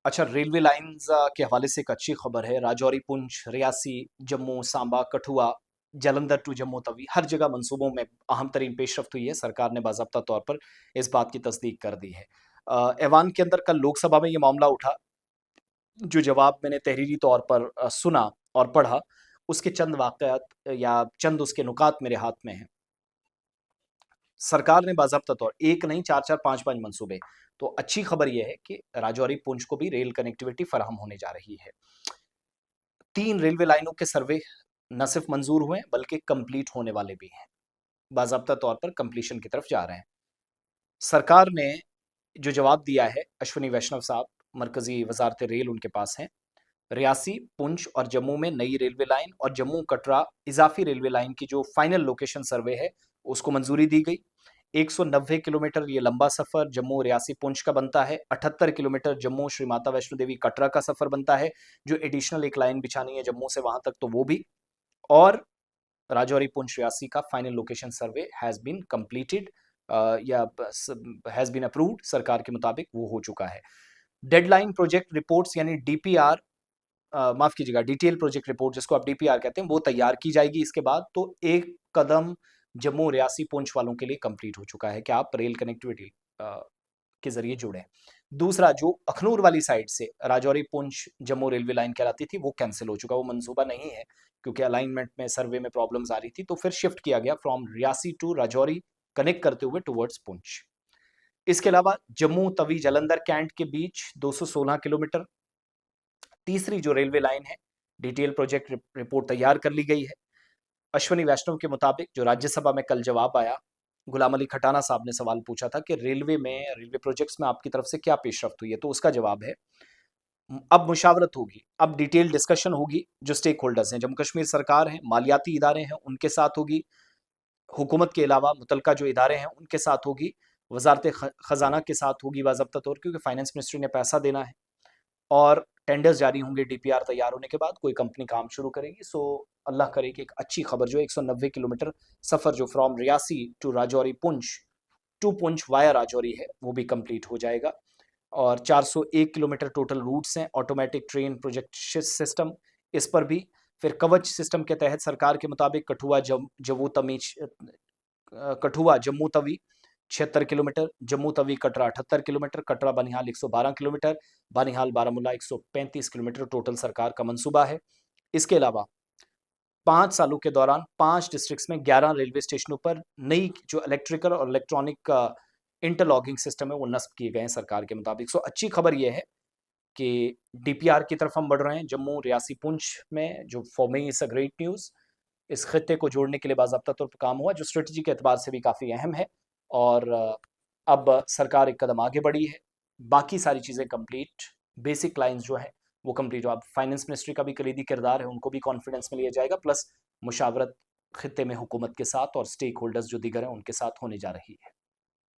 अच्छा, railway lines के हवाले से एक अच्छी खबर है। राजौरी, पुंछ, रियासी, जम्मू, सांबा, कठुआ, जालंधर टू जम्मू तवी, हर जगह मंसूबों में अहम तरीन पेशरफ्त हुई है। सरकार ने बाज़ाब्ता तौर पर इस बात की तस्दीक कर दी है। ऐवान के अंदर कल लोकसभा में ये मामला उठा, जो जवाब मैंने तहरीरी तौर पर सुना और पढ़ा, उसके चंद वाक़यात या चंद उसके नुकात मेरे हाथ में हैं। सरकार ने बाज़ाब्ता तौर एक नहीं 4-4 5-5 मंसूबे। तो अच्छी खबर ये है कि राजौरी, पुंछ को भी रेल कनेक्टिविटी फराहम होने जा रही है। 3 रेलवे लाइनों के सर्वे न सिर्फ मंजूर हुए हैं, बल्कि कंप्लीट होने वाले भी हैं। बाज़ाब्ता तौर पर कंप्लीशन की तरफ जा रहे हैं। सरकार ने जो जवाब दिया है, अश्विनी वैष्णव साहब, मरकज़ी वज़ारत रेल उनके पास हैं। रियासी, पुंछ और जम्मू में नई रेलवे लाइन और जम्मू-कटरा इज़ाफ़ी रेलवे लाइन की जो फाइनल लोकेशन सर्वे है, उसको मंजूरी दी गई। 190 किलोमीटर ये लंबा सफ़र जम्मू, रियासी, पुंछ का बनता है। 78 किलोमीटर जम्मू श्री माता वैष्णो देवी, कटरा का सफ़र बनता है। जो एडिशनल एक लाइन बिछानी है जम्मू से वहाँ तक, तो वो भी। और राजौरी, पुंछ, रियासी का final location survey has been completed, या हैज़ बीन अप्रूव्ड। सरकार के मुताबिक वो हो चुका है। डेडलाइन प्रोजेक्ट रिपोर्ट्स यानी डीपीआर, माफ़ कीजिएगा, डिटेल प्रोजेक्ट रिपोर्ट जिसको आप डीपीआर कहते हैं, वो तैयार की जाएगी इसके बाद। तो एक कदम जम्मू, रियासी, पुंछ वालों के लिए कंप्लीट हो चुका है कि आप रेल कनेक्टिविटी के ज़रिए जुड़ें। दूसरा, जो अखनूर वाली साइड से राजौरी, पुंछ, जम्मू रेलवे लाइन कहलाती थी, वो कैंसल हो चुका, वो मंसूबा नहीं है, क्योंकि अलाइनमेंट में, सर्वे में प्रॉब्लम्स आ रही थी, तो फिर शिफ्ट किया गया from Reasi to Rajouri, connect करते हुए टुवर्ड्स पुंछ। इसके अलावा जम्मू तवी जालंधर कैंट के बीच 216 किलोमीटर तीसरी जो रेलवे लाइन है, डिटेल प्रोजेक्ट रिपोर्ट तैयार कर ली गई है। अश्विनी वैष्णव के मुताबिक जो राज्यसभा में कल जवाब आया, गुलाम अली खटाना साहब ने सवाल पूछा था कि रेलवे प्रोजेक्ट्स में आपकी तरफ से क्या पेशरफ्त हुई है, तो उसका जवाब है, अब मुशावरत होगी, अब डिटेल डिस्कशन होगी। जो स्टेक होल्डर्स हैं, जम्मू कश्मीर सरकार है, मालियाती इदारे हैं, उनके साथ होगी। हुकूमत के अलावा मुतलका जो इदारे हैं उनके साथ होगी। वजारत खजाना के साथ होगी बाज़ाब्ता तौर, क्योंकि फाइनेंस मिनिस्ट्री ने पैसा देना है। और टेंडर्स जारी होंगे डीपीआर तैयार होने के बाद, कोई कंपनी काम शुरू करेगी। सो अल्लाह करे कि एक अच्छी खबर, जो 190 किलोमीटर सफ़र जो from Reasi to Rajouri, Poonch to Poonch via Rajouri है, वो भी कंप्लीट हो जाएगा। और 401 किलोमीटर टोटल रूट्स हैं। ऑटोमेटिक ट्रेन प्रोजेक्ट सिस्टम, इस पर भी। फिर कवच सिस्टम के तहत सरकार के मुताबिक कठुआ जम्मू तमी Kathua Jammu Tawi 76 kilometre, Jammu Tawi Katra 78 kilometre, Katra Banihal 112 kilometre, Banihal Baramulla 135 kilometre total सरकार का मंसूबा है। इसके अलावा 5 सालों के दौरान 5 डिस्ट्रिक्ट्स में 11 रेलवे स्टेशनों पर नई जो इलेक्ट्रिकल और इलेक्ट्रॉनिक इंटरलॉकिंग सिस्टम है, वो नस्ब किए गए हैं सरकार के मुताबिक। सो अच्छी खबर यह है कि डीपीआर की तरफ हम बढ़ रहे हैं जम्मू, रियासी, पुंछ में, जो for me is a great news. इस खित्ते को जोड़ने के लिए बाज़ाब्ता तौर पर काम हुआ, जो स्ट्रेटजी के एतबार से भी काफ़ी अहम है। और अब सरकार एक कदम आगे बढ़ी है। बाकी सारी चीज़ें कंप्लीट, बेसिक लाइन्स जो हैं वो कंप्लीट हो। अब फाइनेंस मिनिस्ट्री का भी कलीदी किरदार है, उनको भी कॉन्फिडेंस में लिया जाएगा, प्लस मुशावरत खित्ते में हुकूमत के साथ और स्टेक होल्डर्स जो दीगर हैं उनके साथ होने जा रही है।